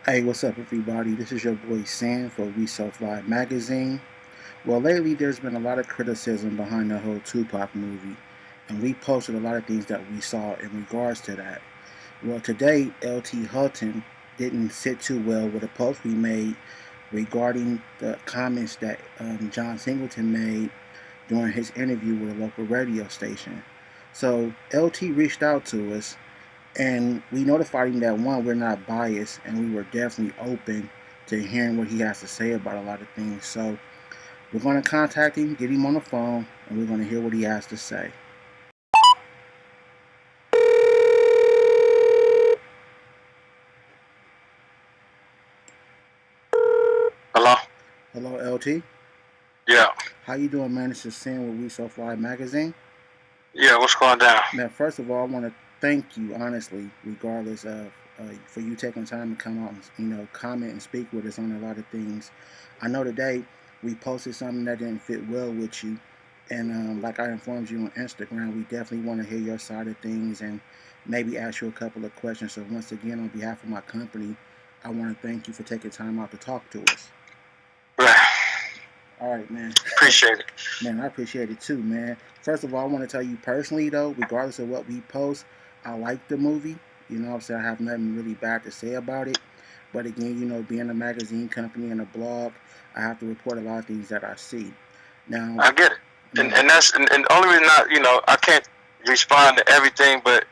Hey, what's up, everybody? This is your boy Sam for We Self Live magazine. Well, lately there's been a lot of criticism behind the whole Tupac movie, and we posted a lot of things that we saw in regards to that. Well, today LT Hutton didn't sit too well with a post we made regarding the comments that John Singleton made during his interview with a local radio station. So LT reached out to us and we notified him that one, we're not biased, and we were definitely open to hearing what he has to say about a lot of things. So we're going to contact him, get him on the phone, and we're going to hear what he has to say. Hello? Hello, LT. Yeah. How you doing, man? This is Sam with We So Fly magazine. Yeah, what's going down? Man, first of all, I want to thank you, honestly, regardless of for you taking time to come out and comment and speak with us on a lot of things. I know today we posted something that didn't fit well with you, and like I informed you on Instagram, we definitely want to hear your side of things and maybe ask you a couple of questions. So once again, on behalf of my company, I want to thank you for taking time out to talk to us. Right. All right, man. Appreciate it. Man, I appreciate it too, man. First of all, I want to tell you personally, though, regardless of what we post, I like the movie. You know what I'm saying? I have nothing really bad to say about it. But again, being a magazine company and a blog, I have to report a lot of things that I see. Now, I get it. And now, and that's and the only reason I can't respond to everything, but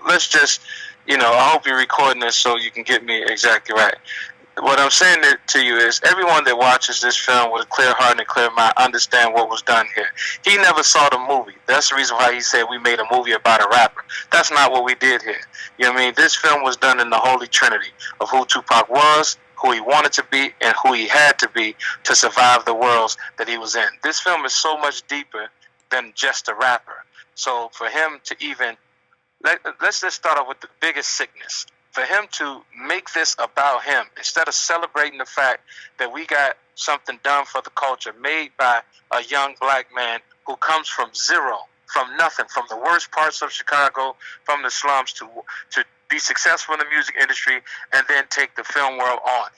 let's just I hope you're recording this so you can get me exactly right. What I'm saying to you is everyone that watches this film with a clear heart and a clear mind understand what was done here. He never saw the movie. That's the reason why he said we made a movie about a rapper. That's not what we did here. You know what I mean? This film was done in the holy trinity of who Tupac was, who he wanted to be, and who he had to be to survive the worlds that he was in. This film is so much deeper than just a rapper. So for him to even let's just start off with the biggest sickness. For him to make this about him, instead of celebrating the fact that we got something done for the culture, made by a young black man who comes from zero, from nothing, from the worst parts of Chicago, from the slums, to be successful in the music industry and then take the film world on.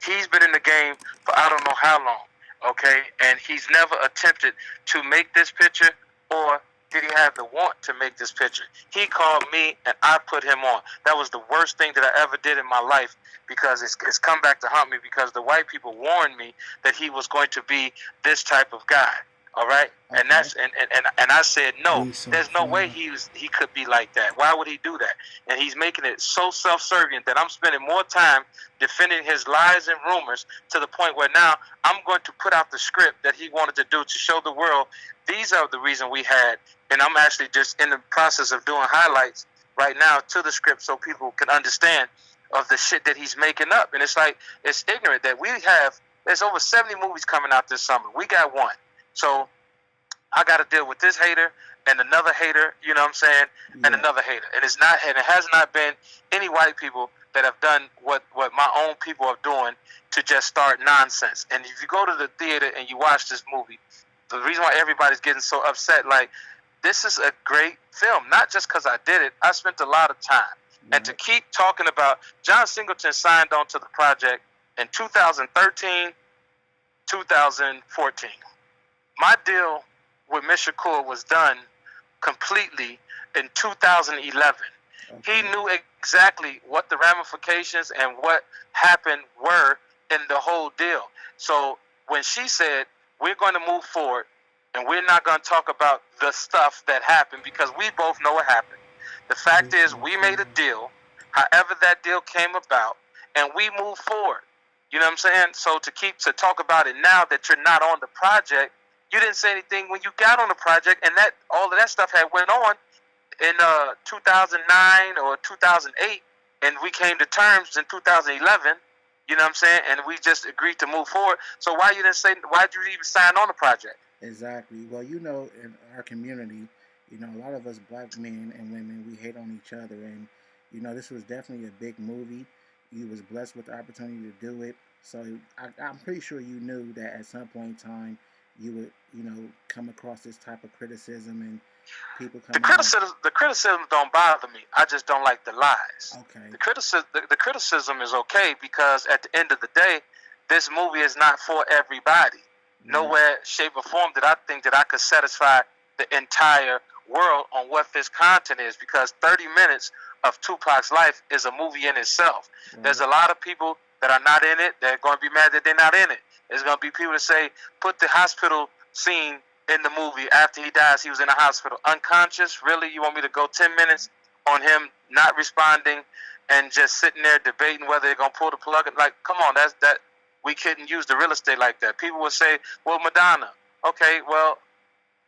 He's been in the game for I don't know how long, okay? And he's never attempted to make this picture, or did he have the want to make this picture? He called me and I put him on. That was the worst thing that I ever did in my life, because it's come back to haunt me, because the white people warned me that he was going to be this type of guy. All right, okay. And I said no. So there's no way he could be like that. Why would he do that? And he's making it so self-serving that I'm spending more time defending his lies and rumors, to the point where now I'm going to put out the script that he wanted to do to show the world these are the reason we had. And I'm actually just in the process of doing highlights right now to the script so people can understand of the shit that he's making up. And it's like, it's ignorant that there's over 70 movies coming out this summer. We got one. So I got to deal with this hater and another hater, you know what I'm saying, and another hater. And it has not been any white people that have done what my own people are doing to just start nonsense. And if you go to the theater and you watch this movie, the reason why everybody's getting so upset, like, this is a great film, not just because I did it. I spent a lot of time. Mm-hmm. And to keep talking about, John Singleton signed on to the project in 2013, 2014. My deal with Mr. Shakur was done completely in 2011. Okay. He knew exactly what the ramifications and what happened were in the whole deal. So when she said, we're going to move forward, and we're not going to talk about the stuff that happened, because we both know what happened. The fact is, we made a deal, however that deal came about, and we moved forward. You know what I'm saying? So to talk about it now that you're not on the project, you didn't say anything when you got on the project, and that all of that stuff had went on in 2009 or 2008, and we came to terms in 2011. You know what I'm saying? And we just agreed to move forward. So why'd you even sign on the project? Exactly. Well, in our community, a lot of us black men and women, we hate on each other. And, this was definitely a big movie. You was blessed with the opportunity to do it. So I'm pretty sure you knew that at some point in time, you would, come across this type of criticism and people The coming out. criticism, the criticism don't bother me. I just don't like the lies. Okay. The criticism is okay because at the end of the day, this movie is not for everybody. Right. Nowhere, shape, or form did I think that I could satisfy the entire world on what this content is because 30 minutes of 2Pac's life is a movie in itself. There's Right. a lot of people that are not in it. They're going to be mad that they're not in it. There's going to be people that say, put the hospital scene in the movie after he dies. He was in a hospital unconscious. Really, you want me to go 10 minutes on him not responding and just sitting there debating whether they're gonna pull the plug? Like, come on, that's that. We couldn't use the real estate like that. People would say, well, Madonna. Okay, well,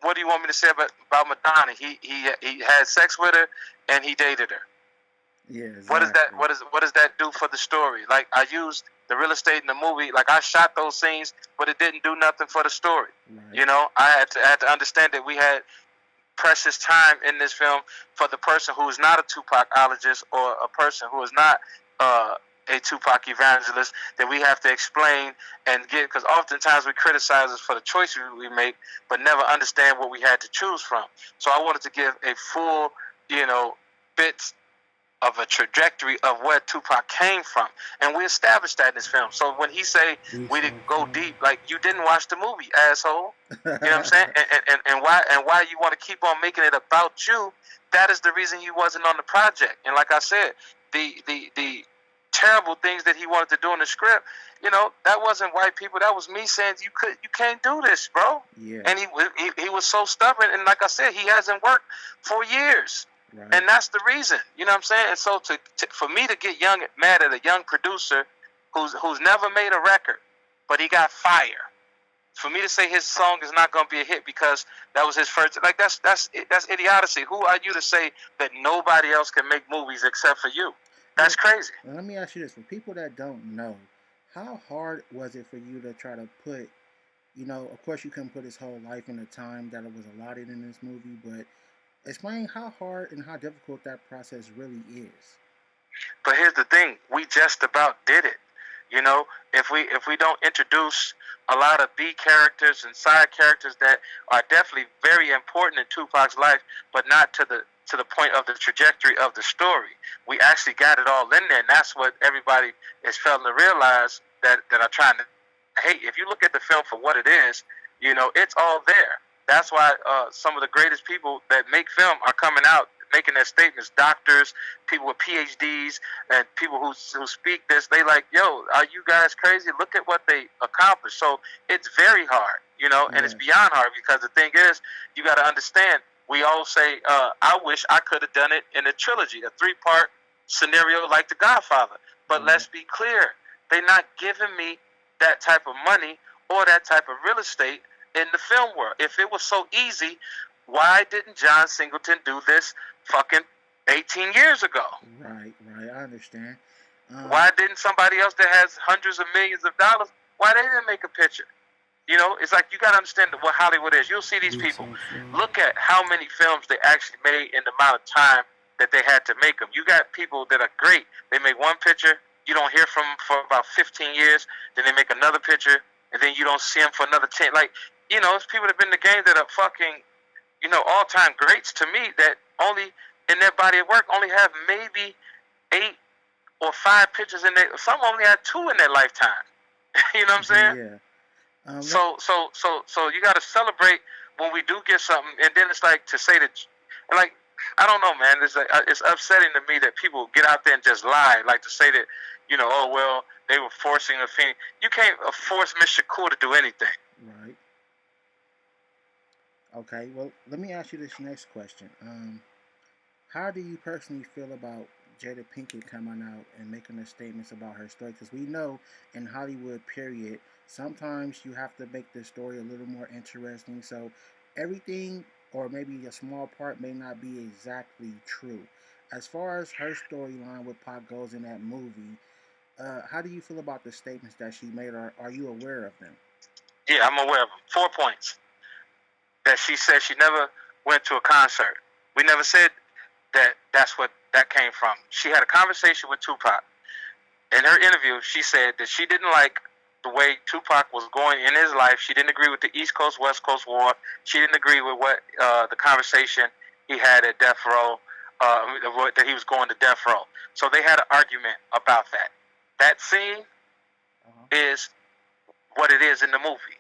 what do you want me to say about Madonna? He had sex with her and he dated her. Yeah, What is that? exactly. What does that do for the story? Like, I used the real estate in the movie. Like, I shot those scenes, but it didn't do nothing for the story. Right. You know, I had to understand that we had precious time in this film for the person who is not a Tupacologist or a person who is not uh, a Tupac evangelist, that we have to explain and get, because oftentimes we criticize us for the choices we make, but never understand what we had to choose from. So I wanted to give a full, bits of a trajectory of where Tupac came from, and we established that in this film. So when he say We we so didn't go far. deep, like, you didn't watch the movie, asshole. You know what I'm saying? And why you want to keep on making it about you? That is the reason you wasn't on the project. And like I said, the terrible things that he wanted to do in the script, that wasn't white people. That was me saying you can't do this, bro. Yeah. And he was so stubborn. And like I said, he hasn't worked for years. Right. And that's the reason, you know what I'm saying? And so for me to get mad at a young producer who's never made a record, but he got fire. For me to say his song is not going to be a hit because that was his first, like, that's idiocy. Who are you to say that nobody else can make movies except for you? Well, That's crazy. let me ask you this: for people that don't know, how hard was it for you to try to put, of course you couldn't put his whole life in the time that it was allotted in this movie, but explain how hard and how difficult that process really is. But here's the thing: we just about did it. If we don't introduce a lot of B characters and side characters that are definitely very important in Tupac's life, but not to the point of the trajectory of the story. We actually got it all in there, and that's what everybody is failing to realize that are trying to hate. If you look at the film for what it is, it's all there. That's why some of the greatest people that make film are coming out making their statements. Doctors, people with PhDs, and people who speak this. They like, yo, are you guys crazy? Look at what they accomplished. So it's very hard, and it's Yes. beyond hard because the thing is, you got to understand. We all say, I wish I could have done it in a trilogy, a 3-part scenario like The Godfather. But Right. let's be clear, they're not giving me that type of money or that type of real estate in the film world. If it was so easy, why didn't John Singleton do this fucking 18 years ago? Right. Right. I understand. Why didn't somebody else that has hundreds of millions of dollars, why they didn't make a picture? It's like you got to understand what Hollywood is. You'll see these We people. so far. Look at how many films they actually made in the amount of time that they had to make them. You got people that are great. They make one picture, you don't hear from them for about 15 years. Then they make another picture, and then you don't see them for another 10. Like, it's people that have been in the game that are fucking, all-time greats to me that only in their body of work only have maybe 8 or 5 pictures in their. Some only had 2 in their lifetime. You know what I'm saying? Yeah. Let, So you got to celebrate when we do get something, and then it's like to say that, like, I don't know, man. It's upsetting to me that people get out there and just lie, like to say that, oh well, they were forcing a thing. You can't force Miss Shakur to do anything. right. Okay. Well, let me ask you this next question. How do you personally feel about Jada Pinkett coming out and making the statements about her story? Because we know in Hollywood, period, sometimes you have to make the story a little more interesting. So everything, or maybe a small part, may not be exactly true. As far as her storyline with Pac goes in that movie, how do you feel about the statements that she made? Or are you aware of them? Yeah, I'm aware of them. 4 points that she said she never went to a concert. We never said that's what that came from. She had a conversation with Tupac. In her interview, she said that she didn't like the way Tupac was going in his life. She didn't agree with the East Coast West Coast war. She didn't agree with what the conversation he had at death row, that he was going to death row. So they had an argument about that. That scene is what it is in the movie.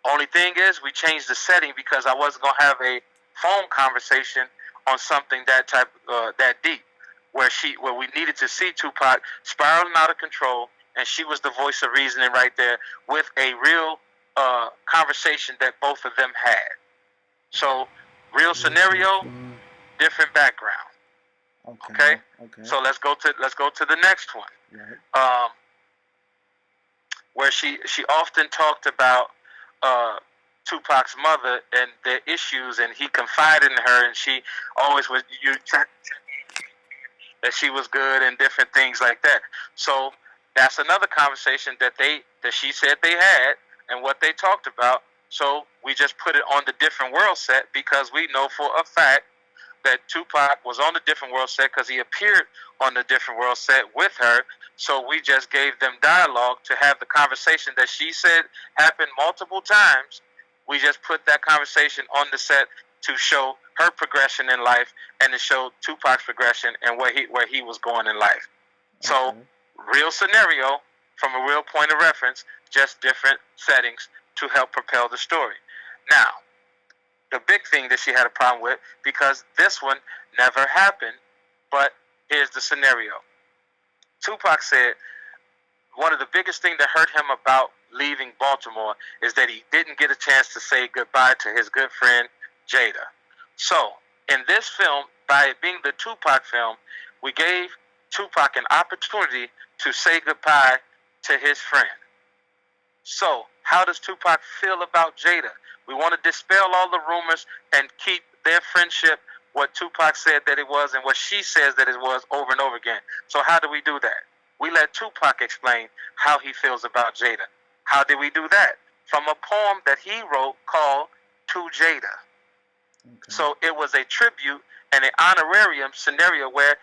Only thing is, we changed the setting because I wasn't gonna have a phone conversation on something that deep, where we needed to see Tupac spiraling out of control, and she was the voice of reasoning right there with a real conversation that both of them had. So, real scenario, different background. Okay. So let's go to the next one. Right. Where she often talked about Tupac's mother and their issues, and he confided in her, and she always was that she was good and different things like that. So that's another conversation that she said they had and what they talked about. So we just put it on the different world set because we know for a fact that Tupac was on the different world set because he appeared on the different world set with her. So we just gave them dialogue to have the conversation that she said happened multiple times. We just put that conversation on the set to show her progression in life and to show Tupac's progression and where he was going in life. So real scenario from a real point of reference, just different settings to help propel the story. Now, the big thing that she had a problem with, because this one never happened, but here's the scenario. Tupac said one of the biggest things that hurt him about leaving Baltimore is that he didn't get a chance to say goodbye to his good friend Jada. So in this film, by it being the Tupac film, we gave Tupac an opportunity to say goodbye to his friend. So how does Tupac feel about Jada? We want to dispel all the rumors and keep their friendship what Tupac said that it was and what she says that it was over and over again. So how do we do that? We let Tupac explain how he feels about Jada. How did we do that? From a poem that he wrote called To Jada. So it was a tribute and an honorarium scenario where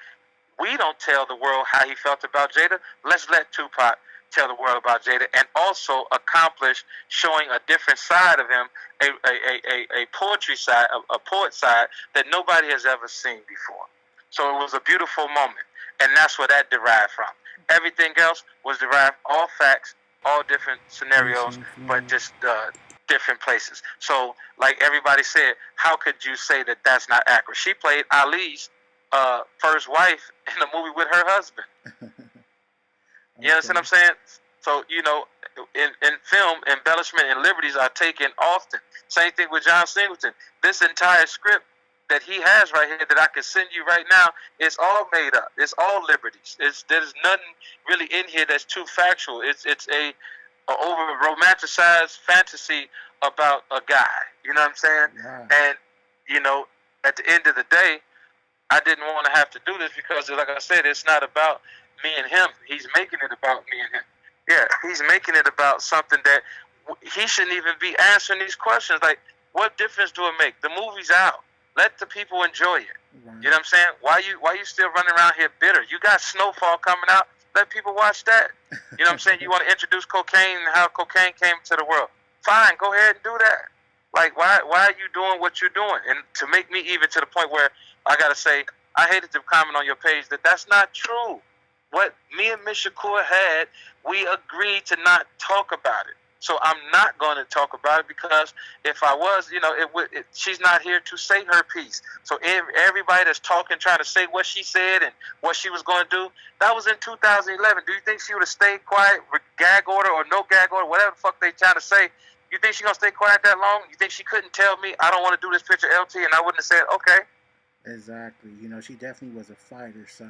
we don't tell the world how he felt about Jada. Let's let Tupac tell the world about Jada and also accomplish showing a different side of him, a poetry side, a poet side that nobody has ever seen before. So it was a beautiful moment, and that's where that derived from. Everything else was derived, all facts, all different scenarios, but just different places. So, like everybody said, how could you say that that's not accurate? She played Ali's first wife in the movie with her husband. You understand what I'm saying? So, you know, in film, embellishment and liberties are taken often. Same thing with John Singleton. This entire script that he has right here that I can send you right now, it's all made up. It's all liberties. There's nothing really in here that's too factual. It's a over romanticized fantasy about a guy. You know what I'm saying? Yeah. And, you know, at the end of the day, I didn't want to have to do this because, like I said, it's not about me and him. He's making it about me and him. Yeah, he's making it about something that he shouldn't even be answering these questions. Like, what difference do it make? The movie's out. Let the people enjoy it. Right. You know what I'm saying? Why you still running around here bitter? You got Snowfall coming out. Let people watch that. You know what I'm saying? You want to introduce cocaine and how cocaine came to the world. Fine, go ahead and do that. Like, why are you doing what you're doing? And to make me even to the point where I got to say, I hated to comment on your page that's not true. What me and Miss Shakur had, we agreed to not talk about it. So I'm not going to talk about it because if I was, you know, she's not here to say her piece. So everybody that's talking, trying to say what she said and what she was going to do, that was in 2011. Do you think she would have stayed quiet with gag order or no gag order, whatever the fuck they trying to say? You think she going to stay quiet that long? You think she couldn't tell me I don't want to do this picture LT and I wouldn't have said, okay? Exactly. You know, she definitely was a fighter, so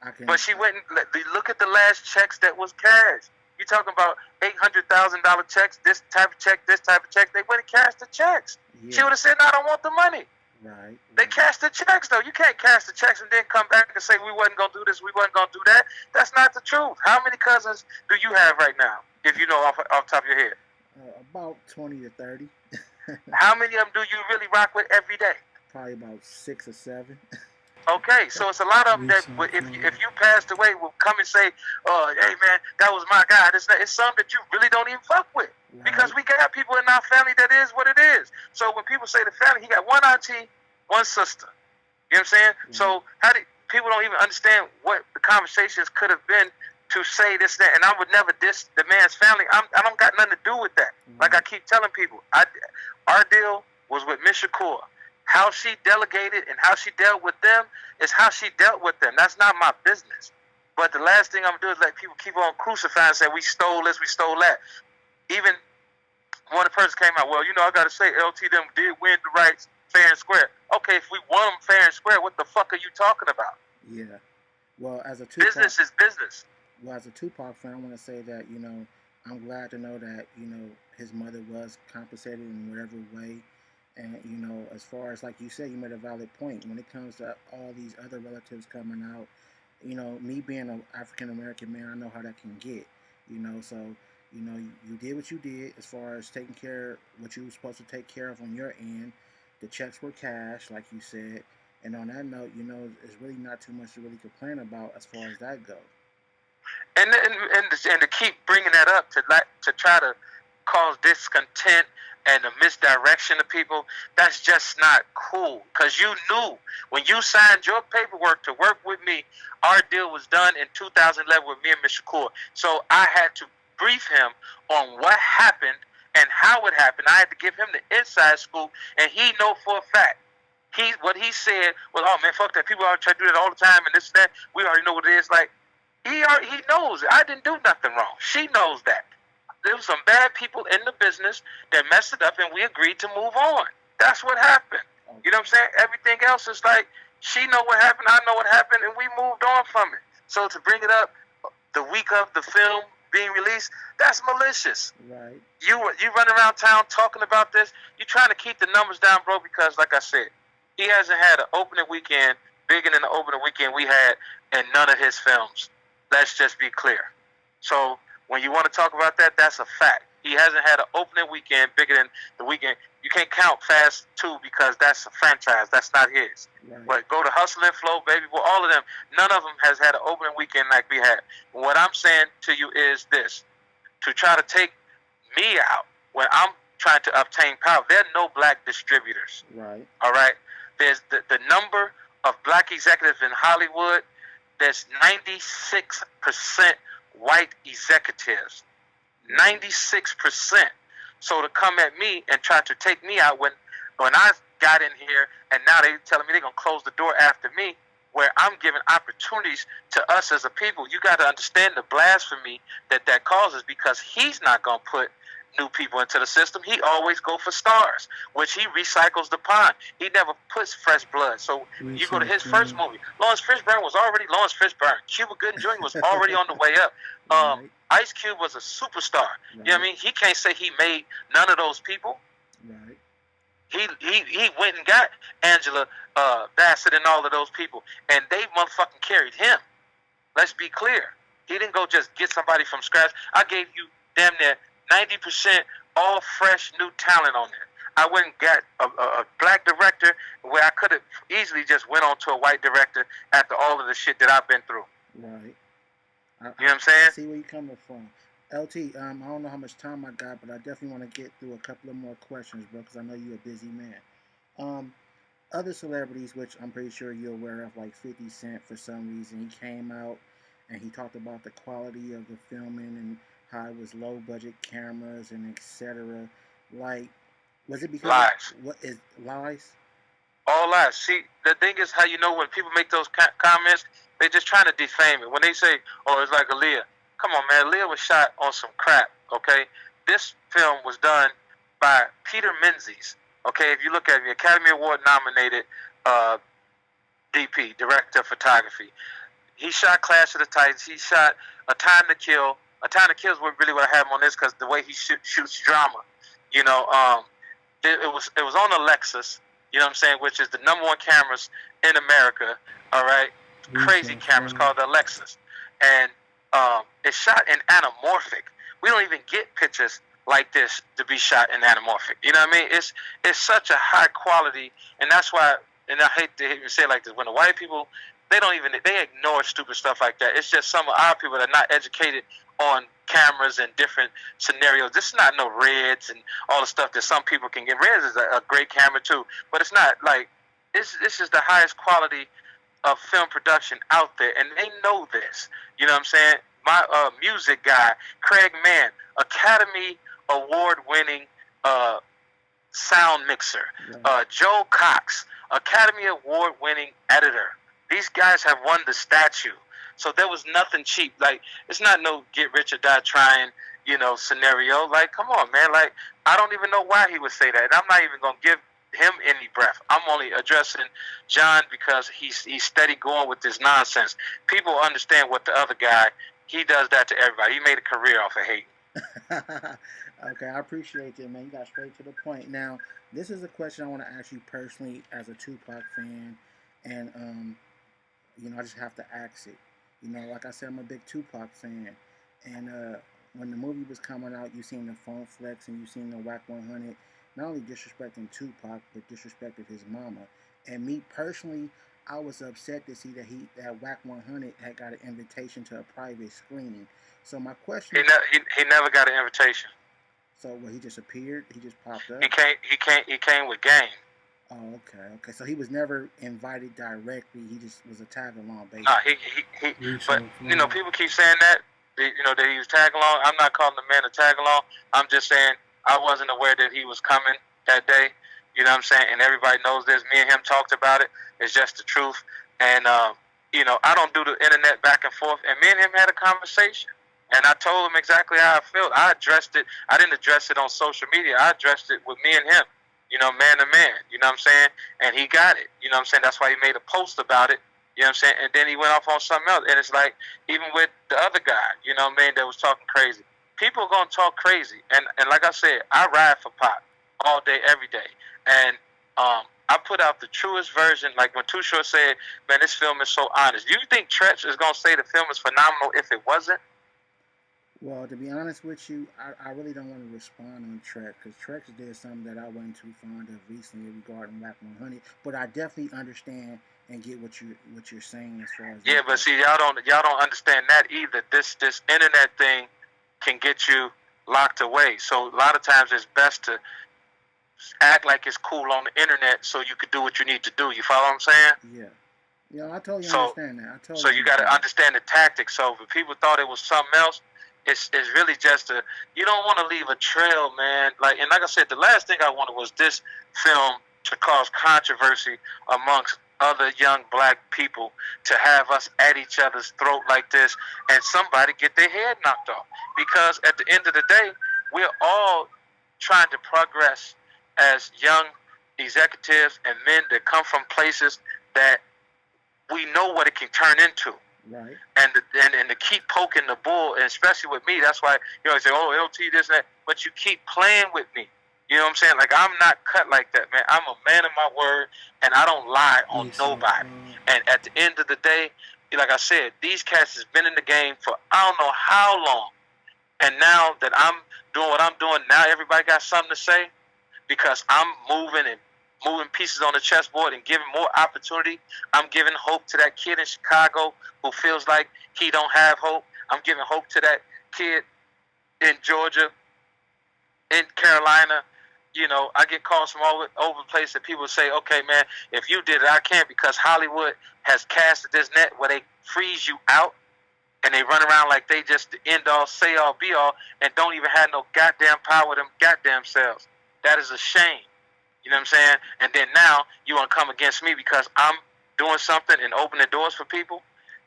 I can... But she went and look at the last checks that was cashed. You talking about $800,000 checks, this type of check, this type of check. They went and cashed the checks. Yeah. She would have said, no, I don't want the money. Right. They cashed the checks, though. You can't cash the checks and then come back and say, we wasn't going to do this, we wasn't going to do that. That's not the truth. How many cousins do you have right now, if you know off the top of your head? About 20 to 30. How many of them do you really rock with every day? Probably about 6 or 7. Okay, so it's a lot of them that if you passed away will come and say, "Oh, hey man, that was my guy." It's some that you really don't even fuck with because we got people in our family that is what it is. So when people say the family, he got one auntie, one sister. You know what I'm saying? So how do people don't even understand what the conversations could have been to say this, that, and I would never diss the man's family. I don't got nothing to do with that. Like I keep telling people, our deal was with Miss Shakur. How she delegated and how she dealt with them is how she dealt with them. That's not my business. But the last thing I'm gonna do is let people keep on crucifying and say we stole this, we stole that. Even one of the persons came out, well, I gotta say LT them did win the rights fair and square. Okay, if we won them fair and square, what the fuck are you talking about? Yeah. Well, as a business is business. Well, as a 2Pac fan, I want to say that I'm glad to know that his mother was compensated in whatever way. And as far as like you said, you made a valid point when it comes to all these other relatives coming out. Me being an African American man, I know how that can get. So you did what you did as far as taking care of what you were supposed to take care of on your end. The checks were cash, like you said. And on that note, it's really not too much to really complain about as far as that goes. And to keep bringing that up to try to cause discontent and a misdirection of people, that's just not cool. Because you knew when you signed your paperwork to work with me, our deal was done in 2011 with me and Mr. Kaur. So I had to brief him on what happened and how it happened. I had to give him the inside scoop, and he know for a fact. What he said was, "Oh man, fuck that. People are trying to do that all the time, and this and that. We already know what it is." Like he knows. I didn't do nothing wrong. She knows that. There was some bad people in the business that messed it up, and we agreed to move on. That's what happened. You know what I'm saying? Everything else is like, she know what happened, I know what happened, and we moved on from it. So to bring it up the week of the film being released, that's malicious. Right. You run around town talking about this. You're trying to keep the numbers down, bro, because like I said, he hasn't had an opening weekend bigger than the opening weekend we had in none of his films. Let's just be clear. So when you want to talk about that, that's a fact. He hasn't had an opening weekend bigger than the weekend. You can't count Fast 2 because that's a franchise. That's not his. Right. But go to Hustle and Flow, Baby Boy, all of them. None of them has had an opening weekend like we had. What I'm saying to you is this. To try to take me out when I'm trying to obtain power, there are no black distributors. Right. All right? There's the number of black executives in Hollywood, there's 96% white executives. 96%. So to come at me and try to take me out when I got in here and now they telling me they're going to close the door after me, where I'm giving opportunities to us as a people, you got to understand the blasphemy that causes, because he's not going to put new people into the system. He always go for stars, which he recycles the pond. He never puts fresh blood. So you go to his first movie. Lawrence Fishburne was already Lawrence Fishburne. Cuba Gooding Jr. was already on the way up. Right. Ice Cube was a superstar. Right. You know what I mean? He can't say he made none of those people. Right. He went and got Angela Bassett and all of those people, and they motherfucking carried him. Let's be clear. He didn't go just get somebody from scratch. I gave you damn near 90% all fresh new talent on there. I went and got a black director where I could have easily just went on to a white director after all of the shit that I've been through. Right. You know what I'm saying? I see where you're coming from. LT, I don't know how much time I got, but I definitely want to get through a couple of more questions, bro, because I know you're a busy man. Other celebrities, which I'm pretty sure you're aware of, like 50 Cent, for some reason, he came out and he talked about the quality of the filming and how it was low-budget cameras and etc. Like, was it because lies? What is lies? All lies. See, the thing is how you know when people make those comments, they're just trying to defame it. When they say, "Oh, it's like Aaliyah," come on, man. Aaliyah was shot on some crap. Okay, this film was done by Peter Menzies. Okay, if you look at the Academy Award nominated DP, director of photography, he shot Clash of the Titans. He shot A Time to Kill. A Time to Kill is really what I have him on this, because the way he shoots drama. You know, it was on a Lexus. You know what I'm saying? Which is the #1 cameras in America. All right, crazy cameras called the Lexus, and it's shot in anamorphic. We don't even get pictures like this to be shot in anamorphic. You know what I mean? It's such a high quality, and that's why and I hate to say it like this, when the white people, they ignore stupid stuff like that. It's just some of our people that are not educated on cameras and different scenarios. This is not no Reds and all the stuff that some people can get. Reds is a great camera too, but it's not like this is the highest quality of film production out there, and they know this. You know what I'm saying? My music guy, Craig Mann, Academy Award winning sound mixer. Joe Cox, Academy Award winning editor. These guys have won the statue. So there was nothing cheap. Like, it's not no get rich or die trying, scenario. Like, come on, man. Like, I don't even know why he would say that. And I'm not even going to give him any breath. I'm only addressing John because he's steady going with this nonsense. People understand what the other guy, he does that to everybody. He made a career off of hate. Okay, I appreciate that, man. You got straight to the point. Now, this is a question I want to ask you personally as a 2Pac fan, and I just have to ask it. Like I said, I'm a big 2Pac fan, and when the movie was coming out, you seen the phone flex and you seen the Wack 100, not only disrespecting 2Pac, but disrespected his mama. And me personally, I was upset to see that Wack 100 had got an invitation to a private screening. So my question, he never got an invitation. So he just appeared? He just popped up? He came with game. Oh, okay. So he was never invited directly. He just was a tag along basis. But people keep saying that that he was tag along. I'm not calling the man a tag along. I'm just saying I wasn't aware that he was coming that day. You know what I'm saying? And everybody knows this. Me and him talked about it. It's just the truth. And I don't do the internet back and forth. And me and him had a conversation. And I told him exactly how I felt. I addressed it. I didn't address it on social media. I addressed it with me and him, man to man. You know what I'm saying? And he got it. You know what I'm saying? That's why he made a post about it. You know what I'm saying? And then he went off on something else. And it's like, even with the other guy, that was talking crazy. People are going to talk crazy. And like I said, I ride for Pop all day, every day. And I put out the truest version. Like when Too Short said, man, this film is so honest. Do you think Tretch is going to say the film is phenomenal if it wasn't? Well, to be honest with you, I really don't want to respond on Tretch because Tretch did something that I wasn't too fond of recently regarding Wack 100. But I definitely understand and get what you're saying as far as but see, y'all don't understand that either. This internet thing can get you locked away. So a lot of times it's best to act like it's cool on the internet so you could do what you need to do. You follow what I'm saying? Yeah, I totally understand that. So you got to understand the tactics. So if people thought it was something else, it's really just you don't want to leave a trail, man. Like I said, the last thing I wanted was this film to cause controversy amongst other young black people, to have us at each other's throat like this and somebody get their head knocked off. Because at the end of the day, we're all trying to progress as young executives and men that come from places that we know what it can turn into. Right. And to keep poking the bull, and especially with me, that's why I say, oh, LT this and that, but you keep playing with me. You know what I'm saying? Like, I'm not cut like that, man. I'm a man of my word, and I don't lie on nobody. And at the end of the day, like I said, these cats has been in the game for I don't know how long. And now that I'm doing what I'm doing, now everybody got something to say because I'm moving pieces on the chessboard and giving more opportunity. I'm giving hope to that kid in Chicago who feels like he don't have hope. I'm giving hope to that kid in Georgia, in Carolina. I get calls from all over the place that people say, okay, man, if you did it, I can't, because Hollywood has casted this net where they freeze you out and they run around like they just the end all, say all, be all, and don't even have no goddamn power with them goddamn selves. That is a shame. You know what I'm saying? And then now you want to come against me because I'm doing something and opening doors for people?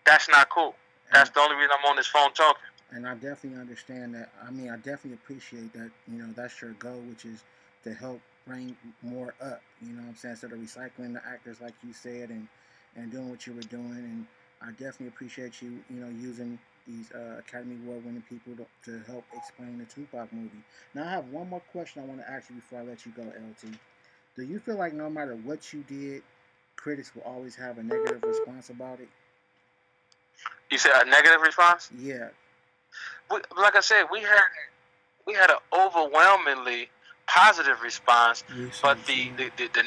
That's not cool. That's the only reason I'm on this phone talking. And I definitely understand that. I mean, I definitely appreciate that, that's your goal, which is to help bring more up, you know what I'm saying, instead of recycling the actors like you said and doing what you were doing. And I definitely appreciate you, using these Academy Award winning people to help explain the 2Pac movie. Now, I have one more question I want to ask you before I let you go, LT. Do you feel like no matter what you did, critics will always have a negative response about it? You said a negative response? Yeah. Like I said, we had an overwhelmingly positive response, but the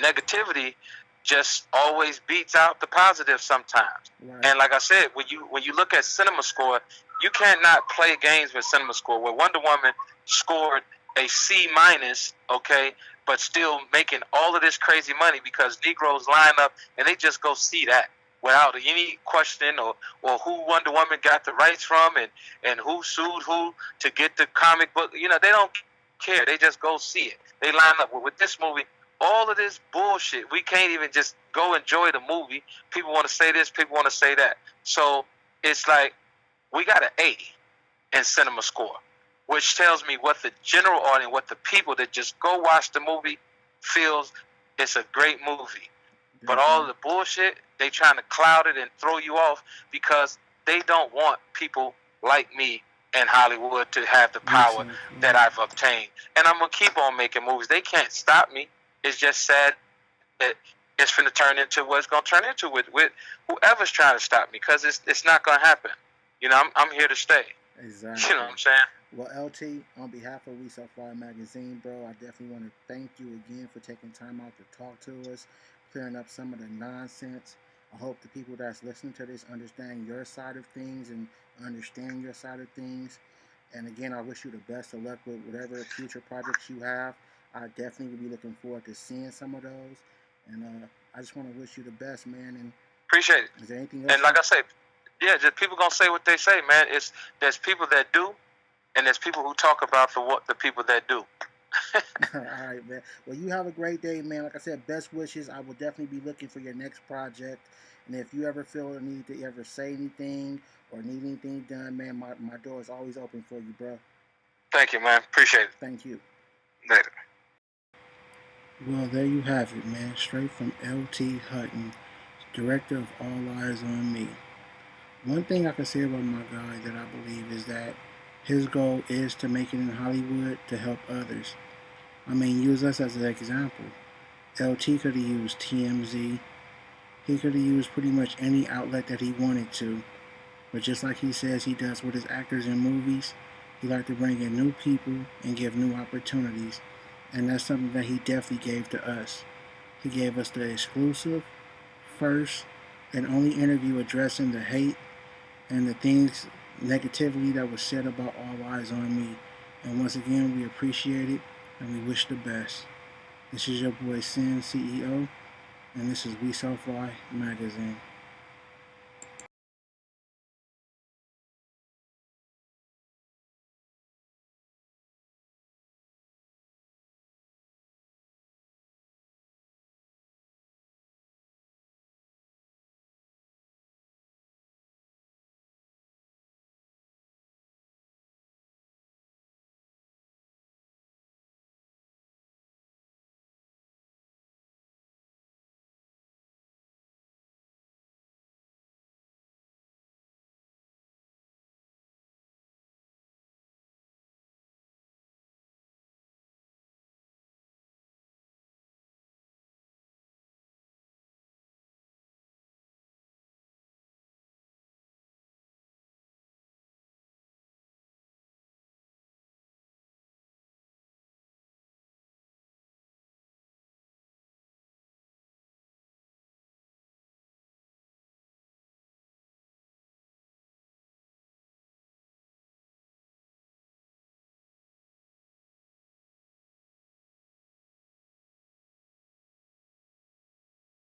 negativity just always beats out the positive sometimes. Right. And like I said, when you look at Cinema Score, you cannot play games with Cinema Score. Where Wonder Woman scored a C-, okay, but still making all of this crazy money because Negroes line up and they just go see that without any question or who Wonder Woman got the rights from and who sued who to get the comic book. You know, they don't care. They just go see it. They line up. With this movie, all of this bullshit, we can't even just go enjoy the movie. People want to say this, people want to say that. So it's like we got an A in Cinema Score, which tells me what the general audience, what the people that just go watch the movie feels it's a great movie. But all of the bullshit, they trying to cloud it and throw you off because they don't want people like me in Hollywood to have the power that I've obtained. And I'm going to keep on making movies. They can't stop me. It's just sad that it's going to turn into what it's going to turn into with whoever's trying to stop me, because it's not going to happen. You know, I'm here to stay. Exactly. You know what I'm saying? Well, LT, on behalf of We So Fly Magazine, bro, I definitely want to thank you again for taking time out to talk to us, clearing up some of the nonsense. I hope the people that's listening to this understand your side of things and understand your side of things. And again, I wish you the best of luck with whatever future projects you have. I definitely will be looking forward to seeing some of those. And I just want to wish you the best, man. And appreciate it. Is there anything else? And like I said, yeah, just people gonna say what they say, man. There's people that do, and there's people who talk about the people that do. All right, man. Well, you have a great day, man. Like I said, best wishes. I will definitely be looking for your next project. And if you ever feel the need to ever say anything or need anything done, man, my door is always open for you, bro. Thank you, man. Appreciate it. Thank you. Later. Well, there you have it, man. Straight from LT Hutton, director of All Eyez on Me. One thing I can say about my guy that I believe is that his goal is to make it in Hollywood to help others. I mean, use us as an example. LT could have used TMZ. He could have used pretty much any outlet that he wanted to. But just like he says he does with his actors in movies, he liked to bring in new people and give new opportunities. And that's something that he definitely gave to us. He gave us the exclusive, first, and only interview addressing the hate and the things negatively that was said about All Eyez on Me. And once again, we appreciate it and we wish the best. This is your boy Sin, CEO, and this is We So Fly Magazine.